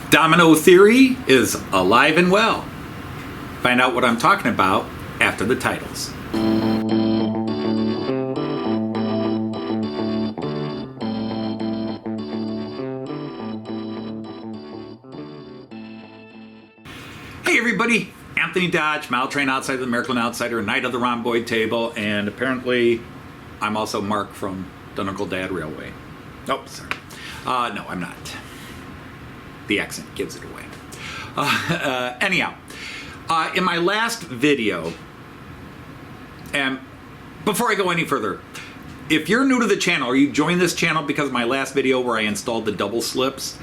Domino theory is alive and well. Find out what I'm talking about after the titles. Hey everybody, Anthony Dodge, Mile Train Outsider, the Miracle Outsider, Knight of the Rhomboid Table, and apparently I'm also Mark from Dunnacle Dad Railway. Oh, sorry. No, I'm not. The accent gives it away. Anyhow, in my last video, and before I go any further, if you're new to the channel or you joined this channel because of my last video where I installed the double slips,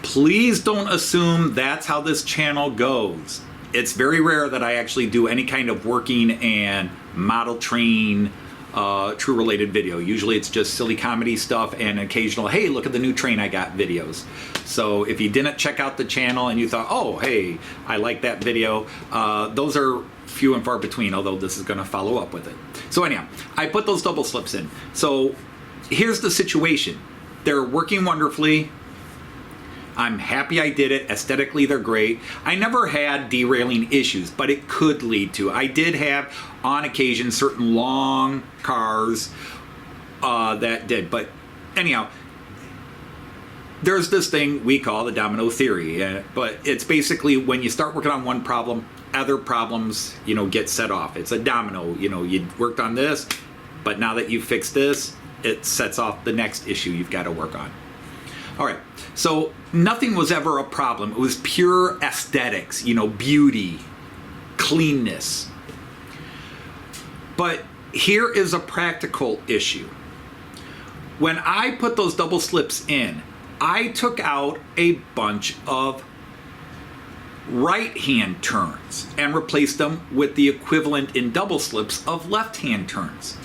please don't assume that's how this channel goes. It's very rare that I actually do any kind of working and model train true related video. Usually it's just silly comedy stuff and occasional, hey, look at the new train I got videos. So if you didn't check out the channel and you thought, oh, hey, I like that video, those are few and far between, although this is going to follow up with it. So anyhow, I put those double slips in. So here's the situation. They're working wonderfully. I'm happy I did it. Aesthetically, they're great. I never had derailing issues, but it could lead to. I did have, on occasion, certain long cars that did. But anyhow, there's this thing we call the domino theory. But it's basically when you start working on one problem, other problems, get set off. It's a domino. You worked on this, but now that you've fixed this, it sets off the next issue you've got to work on. All right, so nothing was ever a problem. It was pure aesthetics, beauty, cleanness. But here is a practical issue. When I put those double slips in, I took out a bunch of right-hand turns and replaced them with the equivalent in double slips of left-hand turns.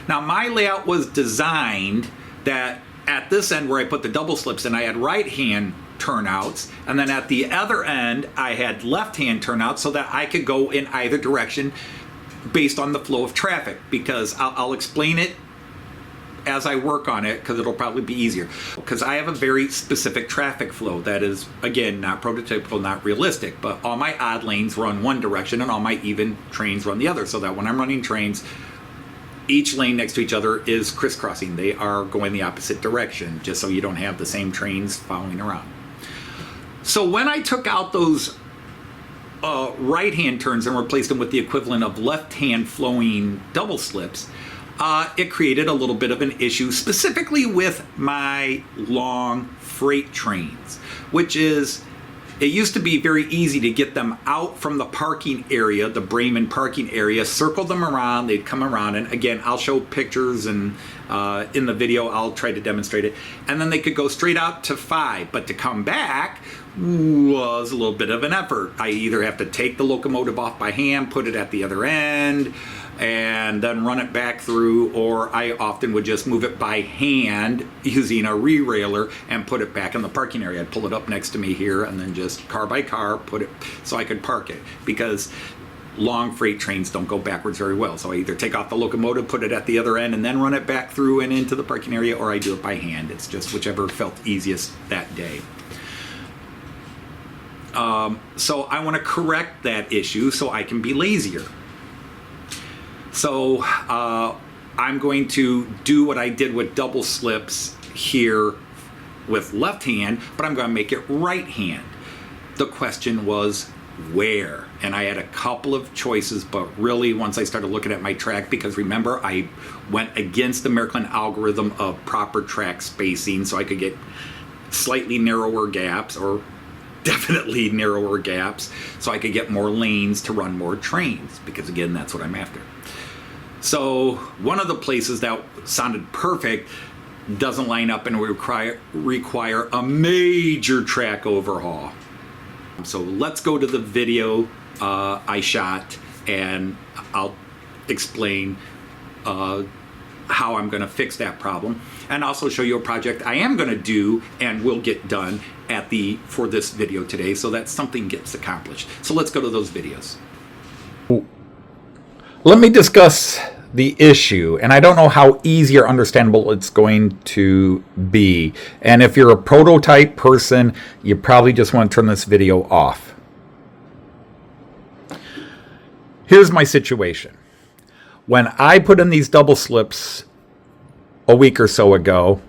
Now, my layout was designed that at this end where I put the double slips in, I had right-hand turnouts, and then at the other end, I had left-hand turnouts so that I could go in either direction based on the flow of traffic, because I'll explain it as I work on it, because it'll probably be easier. Because I have a very specific traffic flow that is, again, not prototypical, not realistic, but all my odd lanes run one direction and all my even trains run the other, so that when I'm running trains, each lane next to each other is crisscrossing. They are going the opposite direction, just so you don't have the same trains following around. So when I took out those right-hand turns and replaced them with the equivalent of left-hand flowing double slips, it created a little bit of an issue, specifically with my long freight trains, which is, it used to be very easy to get them out from the parking area, the Bremen Parking area, circle them around, they'd come around, and again, I'll show pictures and in the video, I'll try to demonstrate it, and then they could go straight out to 5, but to come back was a little bit of an effort. I either have to take the locomotive off by hand, put it at the other end, and then run it back through, or I often would just move it by hand using a re-railer and put it back in the parking area. I'd pull it up next to me here and then just car by car put it so I could park it, because long freight trains don't go backwards very well. So I either take off the locomotive, put it at the other end, and then run it back through and into the parking area, or I do it by hand. It's just whichever felt easiest that day. So I want to correct that issue so I can be lazier. So I'm going to do what I did with double slips here with left hand, but I'm going to make it right hand. The question was where? And I had a couple of choices, but really once I started looking at my track, because remember I went against the American algorithm of proper track spacing so I could get slightly narrower gaps, or definitely narrower gaps, so I could get more lanes to run more trains, because again, that's what I'm after. So one of the places that sounded perfect doesn't line up and require a major track overhaul. So let's go to the video I shot, and I'll explain how I'm going to fix that problem, and also show you a project I am going to do and will get done for this video today, so that something gets accomplished. So let's go to those videos. Let me discuss the issue, and I don't know how easy or understandable it's going to be. And if you're a prototype person, you probably just want to turn this video off. Here's my situation. When I put in these double slips a week or so ago,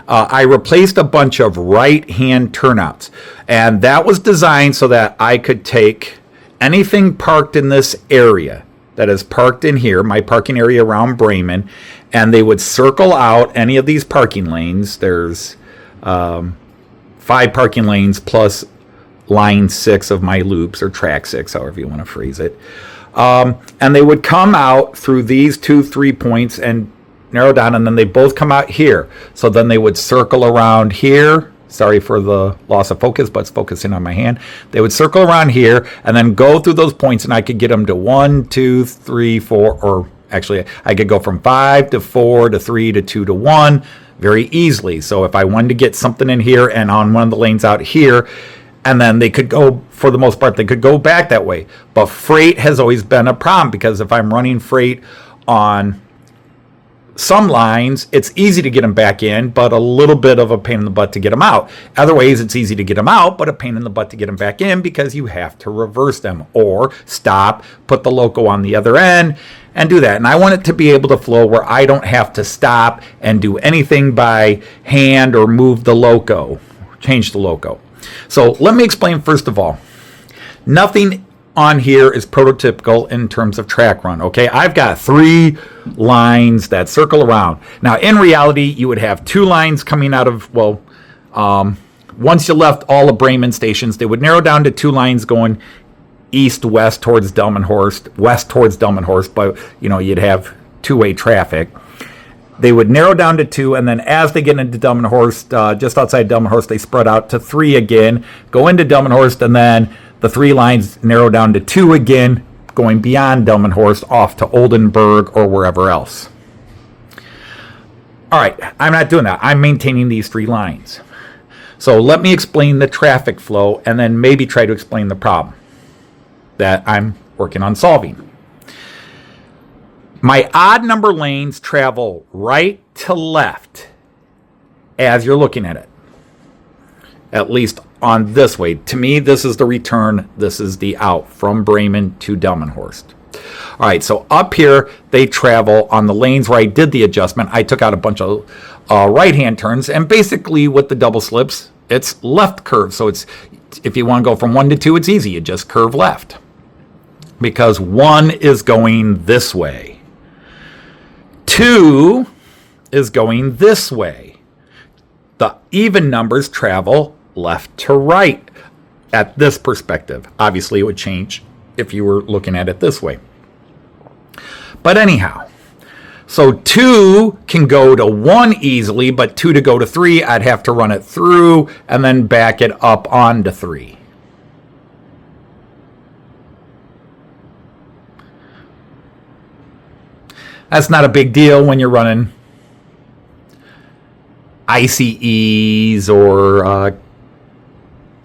I replaced a bunch of right-hand turnouts. And that was designed so that I could take anything parked in this area that is parked in here, my parking area around Bremen, and they would circle out any of these parking lanes. There's 5 parking lanes plus line 6 of my loops, or track 6, however you want to phrase it. And they would come out through these 2-3 points and narrow down, and then they both come out here. So then they would circle around here. Sorry for the loss of focus, but it's focusing on my hand. They would circle around here and then go through those points, and I could get them to 1, 2, 3, 4, or actually I could go from 5 to 4 to 3 to 2 to 1 very easily. So if I wanted to get something in here and on one of the lanes out here, and then they could go, for the most part, they could go back that way. But freight has always been a problem, because if I'm running freight on some lines, it's easy to get them back in, but a little bit of a pain in the butt to get them out. Other ways, it's easy to get them out, but a pain in the butt to get them back in, because you have to reverse them or stop, put the loco on the other end, and do that. And I want it to be able to flow where I don't have to stop and do anything by hand or move the loco, change the loco. So let me explain first of all. Nothing on here is prototypical in terms of track run, okay? I've got 3 lines that circle around. Now, in reality, you would have 2 lines coming out of, once you left all the Bremen stations, they would narrow down to 2 lines going east-west towards Delmenhorst, west towards Delmenhorst, but, you'd have 2-way traffic. They would narrow down to 2, and then as they get into Delmenhorst, just outside Delmenhorst, they spread out to 3 again, go into Delmenhorst, and then the 3 lines narrow down to 2 again, going beyond Delmenhorst off to Oldenburg or wherever else. All right, I'm not doing that. I'm maintaining these 3 lines. So let me explain the traffic flow and then maybe try to explain the problem that I'm working on solving. My odd number lanes travel right to left as you're looking at it, at least on this way. To me, this is the return, this is the out from Bremen to Delmenhorst. All right, so up here, they travel on the lanes where I did the adjustment. I took out a bunch of right-hand turns, and basically with the double slips, it's left curve. So it's, if you want to go from 1 to 2, it's easy. You just curve left, because 1 is going this way. 2 is going this way. The even numbers travel left to right at this perspective. Obviously, it would change if you were looking at it this way. But anyhow, so 2 can go to 1 easily, but 2 to go to 3, I'd have to run it through and then back it up onto 3. That's not a big deal when you're running ICEs or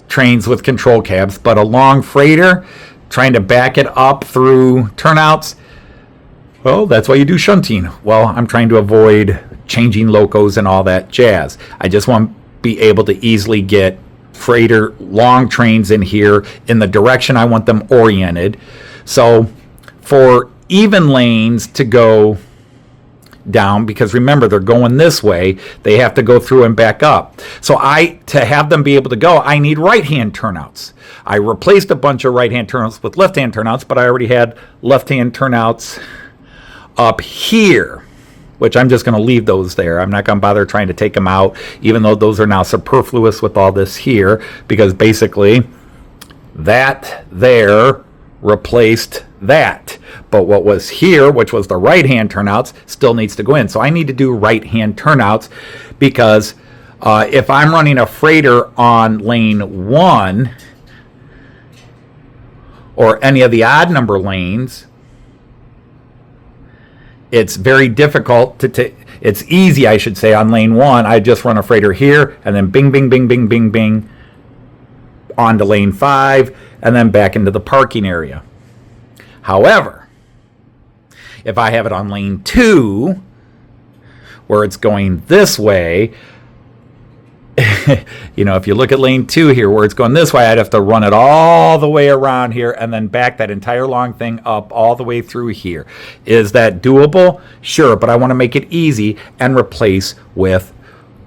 trains with control cabs, but a long freighter, trying to back it up through turnouts, well, that's why you do shunting. Well, I'm trying to avoid changing locos and all that jazz. I just want to be able to easily get freighter long trains in here in the direction I want them oriented. So for even lanes to go down, because remember, they're going this way, they have to go through and back up. So to have them be able to go, I need right-hand turnouts. I replaced a bunch of right-hand turnouts with left-hand turnouts, but I already had left-hand turnouts up here, which I'm just going to leave those there. I'm not going to bother trying to take them out, even though those are now superfluous with all this here, because basically that there replaced that. But what was here, which was the right-hand turnouts, still needs to go in. So I need to do right-hand turnouts, because if I'm running a freighter on lane 1 or any of the odd number lanes, it's very difficult to take. It's easy, I should say, on lane 1. I just run a freighter here and then bing, bing, bing, bing, bing, bing onto lane 5 and then back into the parking area. However, If I have it on lane 2, where it's going this way, if you look at lane 2 here, where it's going this way, I'd have to run it all the way around here and then back that entire long thing up all the way through here. Is that doable? Sure, but I want to make it easy and replace with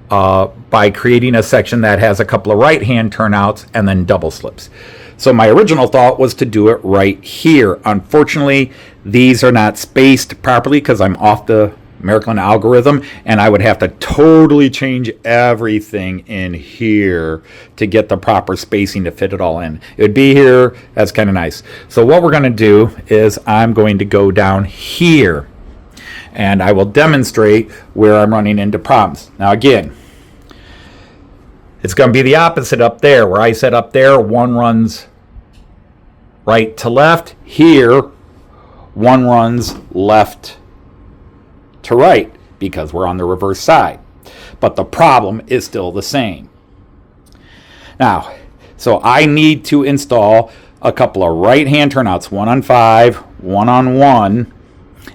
by creating a section that has a couple of right-hand turnouts and then double slips. So my original thought was to do it right here. Unfortunately, these are not spaced properly because I'm off the American algorithm, and I would have to totally change everything in here to get the proper spacing to fit it all in. It would be here. That's kind of nice. So what we're going to do is I'm going to go down here, and I will demonstrate where I'm running into problems. Now again, it's going to be the opposite up there. Where I said up there, one runs right to left. Here, one runs left to right because we're on the reverse side. But the problem is still the same. Now, so I need to install a couple of right-hand turnouts, 1 on 5, 1 on 1,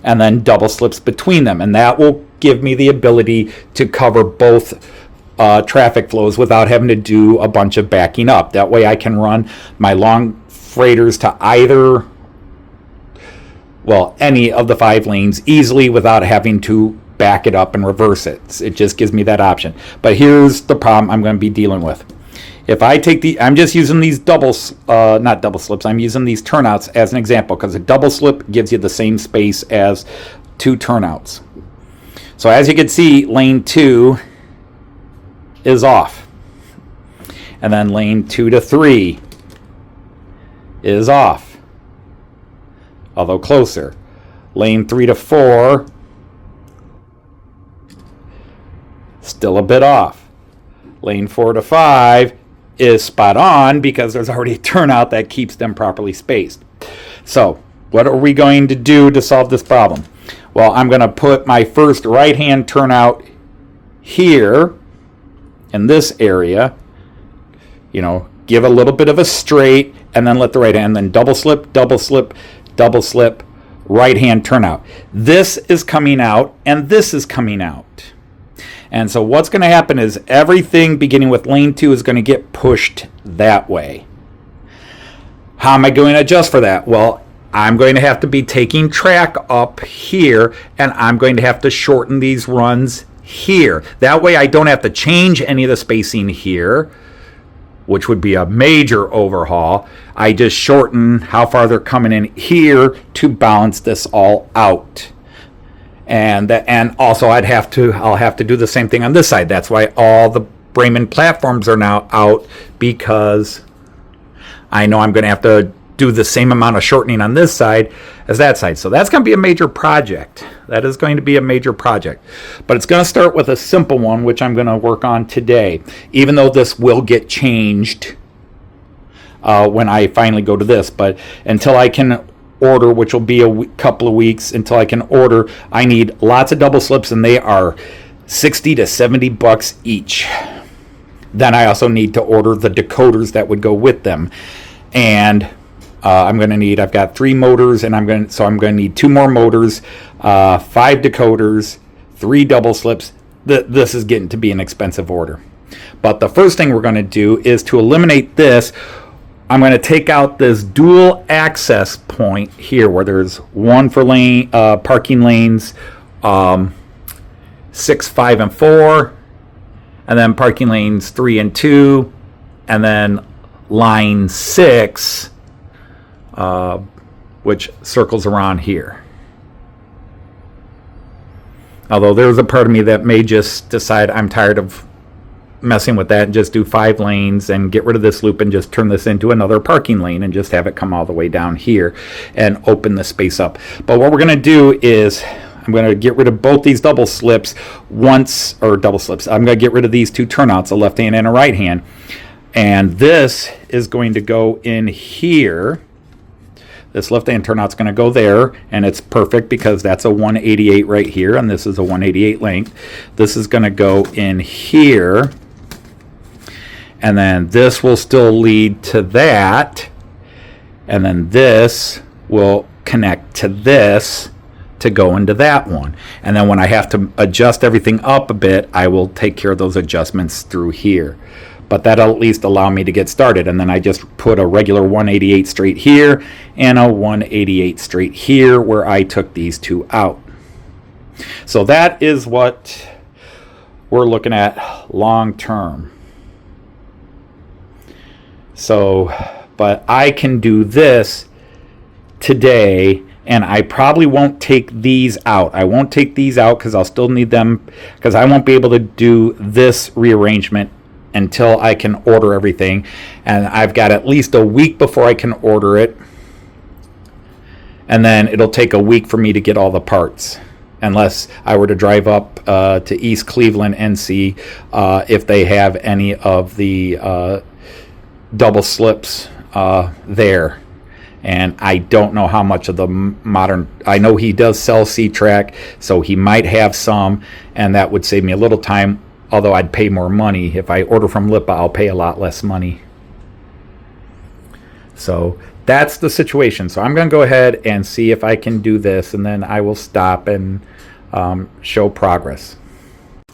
and then double slips between them. And that will give me the ability to cover both traffic flows without having to do a bunch of backing up. That way I can run my long freighters to either, any of the 5 lanes easily without having to back it up and reverse it. It just gives me that option. But here's the problem I'm going to be dealing with. If I take I'm just using these not double slips, I'm using these turnouts as an example because a double slip gives you the same space as 2 turnouts. So as you can see, lane 2 is off. And then lane 2 to 3 is off, although closer. Lane 3 to 4, still a bit off. Lane 4 to 5 is spot on because there's already a turnout that keeps them properly spaced. So what are we going to do to solve this problem? Well, I'm going to put my first right-hand turnout here in this area, give a little bit of a straight, and then let the right hand, then double slip, double slip, double slip, right hand turnout. This is coming out, and this is coming out. And so what's going to happen is everything beginning with lane 2 is going to get pushed that way. How am I going to adjust for that? Well, I'm going to have to be taking track up here, and I'm going to have to shorten these runs here. That way I don't have to change any of the spacing here, which would be a major overhaul. I just shorten how far they're coming in here to balance this all out. And also I'll have to do the same thing on this side. That's why all the Bremen platforms are now out, because I know I'm going to have to do the same amount of shortening on this side as that side. So that's going to be a major project. That is going to be a major project. But it's going to start with a simple one, which I'm going to work on today, even though this will get changed when I finally go to this. But until I can order, which will be a couple of weeks, until I can order, I need lots of double slips, and they are $60 to $70 each. Then I also need to order the decoders that would go with them. And I've got 3 motors, and I'm going to need 2 more motors, 5 decoders, 3 double slips. This is getting to be an expensive order. But the first thing we're going to do is to eliminate this. I'm going to take out this dual access point here, where there's one for parking lanes 6, 5, and 4, and then parking lanes 3 and 2, and then line 6, which circles around here. Although there's a part of me that may just decide I'm tired of messing with that and just do 5 lanes and get rid of this loop and just turn this into another parking lane and just have it come all the way down here and open the space up. But what we're going to do is I'm going to get rid of both these double slips I'm going to get rid of these 2 turnouts, a left hand and a right hand. And this is going to go in here. This left-hand turnout's going to go there, and it's perfect because that's a 188 right here, and this is a 188 length. This is going to go in here, and then this will still lead to that, and then this will connect to this to go into that one. And then when I have to adjust everything up a bit, I will take care of those adjustments through here. But that'll at least allow me to get started. And then I just put a regular 188 straight here and a 188 straight here where I took these two out. So that is what we're looking at long term. So, but I can do this today, and I probably won't take these out. I won't take these out because I'll still need them, because I won't be able to do this rearrangement until I can order everything. And I've got at least a week before I can order it. And then it'll take a week for me to get all the parts, unless I were to drive up to East Cleveland and see if they have any of the double slips there. And I don't know how much of the modern, I know he does sell C-Track, so he might have some, and that would save me a little time, although I'd pay more money. If I order from Lipa, I'll pay a lot less money. So that's the situation. So I'm going to go ahead and see if I can do this, and then I will stop and show progress.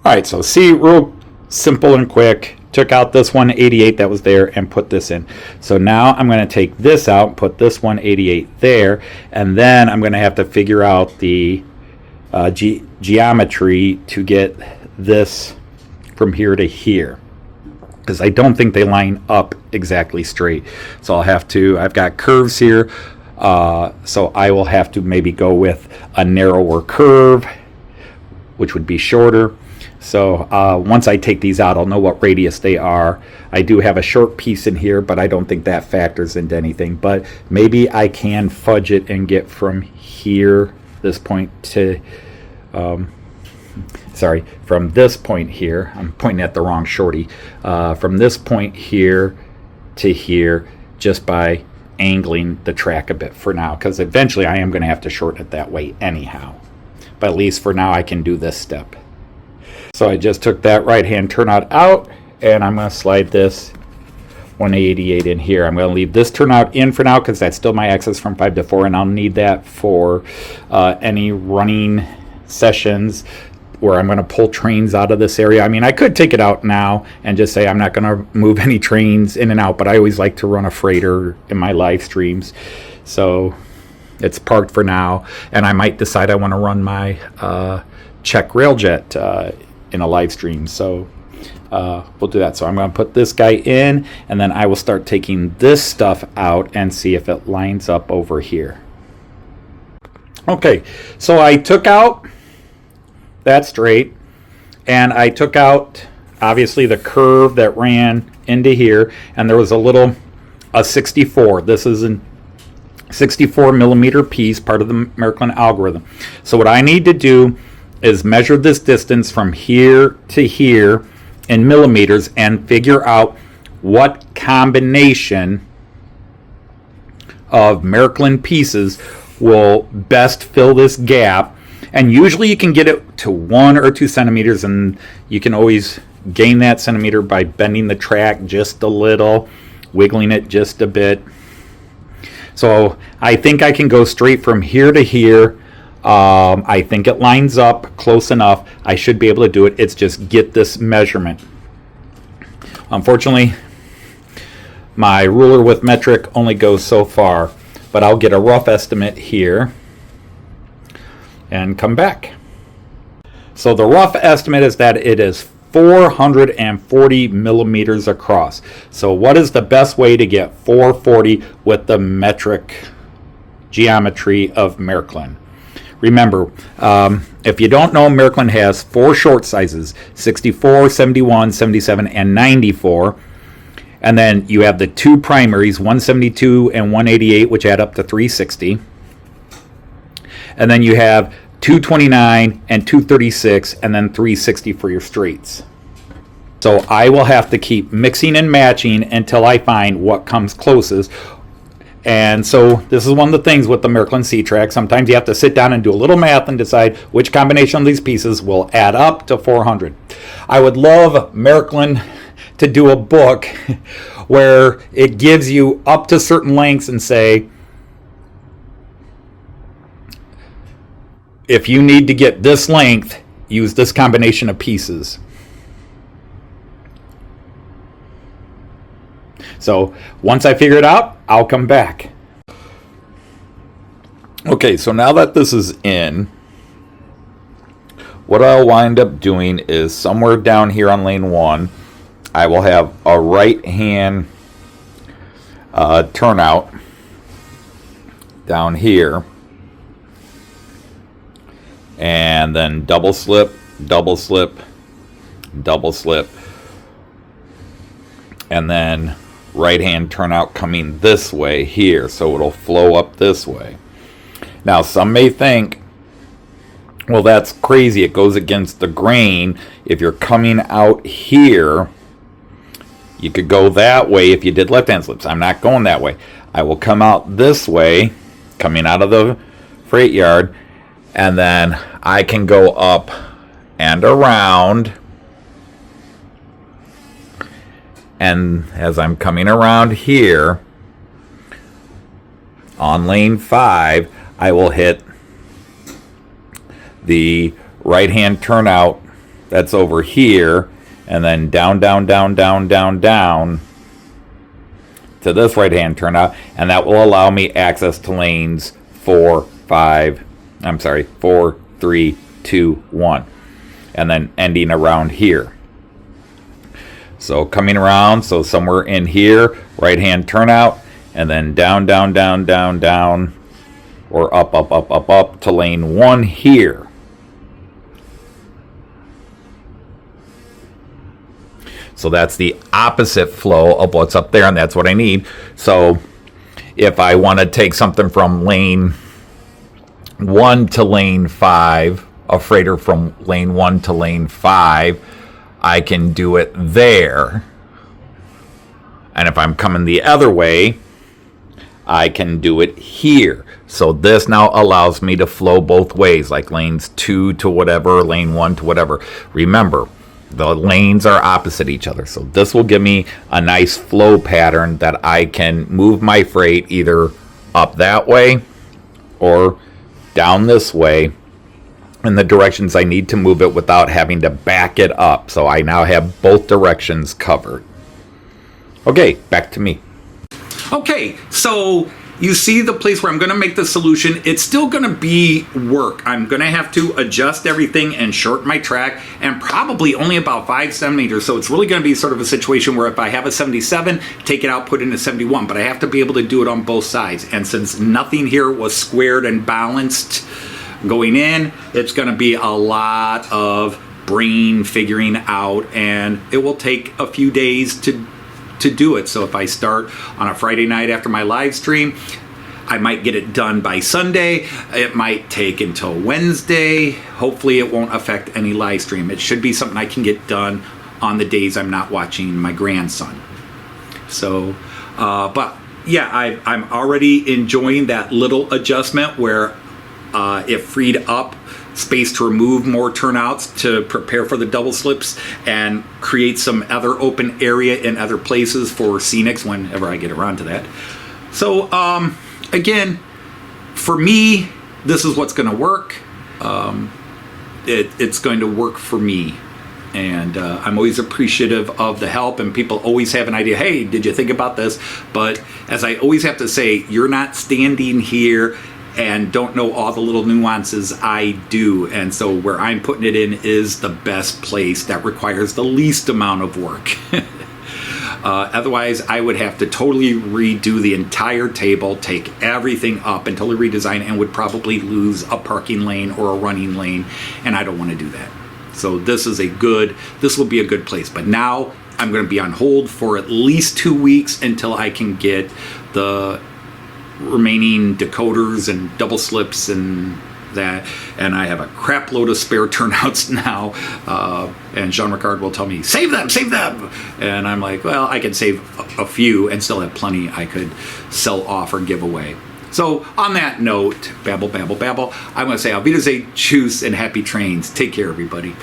All right, so see, real simple and quick. Took out this 188 that was there and put this in. So now I'm going to take this out, put this 188 there, and then I'm going to have to figure out the geometry to get this from here to here, because I don't think they line up exactly straight. So I'll have to, I've got curves here, so I will have to maybe go with a narrower curve, which would be shorter. So once I take these out, I'll know what radius they are. I do have a short piece in here, but I don't think that factors into anything. But maybe I can fudge it and get from here, this point to, from this point here, I'm pointing at the wrong shorty, from this point here to here, just by angling the track a bit for now, because eventually I am going to have to shorten it that way anyhow. But at least for now I can do this step. So I just took that right hand turnout out, and I'm going to slide this 188 in here. I'm going to leave this turnout in for now because that's still my access from 5 to 4, and I'll need that for any running sessions where I'm going to pull trains out of this area. I mean, I could take it out now and just say I'm not going to move any trains in and out, but I always like to run a freighter in my live streams. So it's parked for now, and I might decide I want to run my Czech Railjet in a live stream. So we'll do that. So I'm going to put this guy in, and then I will start taking this stuff out and see if it lines up over here. Okay, so I took out that straight, and I took out obviously the curve that ran into here, and there was a 64. This is a 64 millimeter piece, part of the Merklin algorithm. So what I need to do is measure this distance from here to here in millimeters and figure out what combination of Merklin pieces will best fill this gap. And usually you can get it to 1 or 2 centimeters, and you can always gain that centimeter by bending the track just a little, wiggling it just a bit. So I think I can go straight from here to here. I think it lines up close enough. I should be able to do it. It's just get this measurement. Unfortunately, my ruler with metric only goes so far, but I'll get a rough estimate here and come back. So the rough estimate is that it is 440 millimeters across. So what is the best way to get 440 with the metric geometry of Merklin? Remember, if you don't know, Merklin has 4 short sizes, 64, 71, 77, and 94. And then you have the 2 primaries, 172 and 188, which add up to 360. And then you have 229 and 236, and then 360 for your straights. So I will have to keep mixing and matching until I find what comes closest. And so this is one of the things with the Merklin C-Track. Sometimes you have to sit down and do a little math and decide which combination of these pieces will add up to 400. I would love Merklin to do a book where it gives you up to certain lengths and say, if you need to get this length, use this combination of pieces. So once I figure it out, I'll come back. Okay, so now that this is in, what I'll wind up doing is somewhere down here on lane 1, I will have a right hand turnout down here, and then double slip, double slip, double slip, and then right hand turnout coming this way here, so it'll flow up this way. Now some may think, well, that's crazy, it goes against the grain. If you're coming out here, you could go that way if you did left hand slips. I'm not going that way. I will come out this way, coming out of the freight yard, and then I can go up and around. And as I'm coming around here on lane 5, I will hit the right hand turnout that's over here, and then down, down, down, down, down, down to this right hand turnout, and that will allow me access to lanes 4, 3, 2, 1, and then ending around here. So coming around, so somewhere in here, right hand turnout, and then down, down, down, down, down, or up, up, up, up, up to lane 1 here. So that's the opposite flow of what's up there, and that's what I need. So if I want to take something from lane 1 to lane 5, a freighter from lane 1 to lane 5, I can do it there. And if I'm coming the other way, I can do it here. So this now allows me to flow both ways, like lanes 2 to whatever, lane 1 to whatever. Remember, the lanes are opposite each other. So this will give me a nice flow pattern that I can move my freight either up that way or down this way in the directions I need to move it without having to back it up. So I now have both directions covered. Okay, back to me. Okay, so you see the place where I'm going to make the solution. It's still going to be work. I'm going to have to adjust everything and shorten my track, and probably only about 5 centimeters. So it's really going to be sort of a situation where if I have a 77, take it out, put in a 71. But I have to be able to do it on both sides. And since nothing here was squared and balanced going in, it's going to be a lot of brain figuring out, and it will take a few days to do it. So if I start on a Friday night after my live stream, I might get it done by Sunday. It might take until Wednesday. Hopefully it won't affect any live stream. It should be something I can get done on the days I'm not watching my grandson. So, but yeah, I'm already enjoying that little adjustment where it freed up space to remove more turnouts to prepare for the double slips and create some other open area in other places for scenics whenever I get around to that. So again, for me, this is what's going to work. It's going to work for me, and I'm always appreciative of the help, and people always have an idea, hey, did you think about this? But as I always have to say, you're not standing here and don't know all the little nuances. I do, and so where I'm putting it in is the best place that requires the least amount of work. Otherwise, I would have to totally redo the entire table, take everything up and totally redesign, and would probably lose a parking lane or a running lane, and I don't want to do that. So this will be a good place. But now I'm going to be on hold for at least 2 weeks until I can get the remaining decoders and double slips and that, and I have a crap load of spare turnouts now, and Jean Ricard will tell me, save them, and I'm like, well, I can save a few and still have plenty I could sell off or give away. So on that note, babble, I'm going to say Auf Wiedersehen, tschüss, and happy trains. Take care, everybody.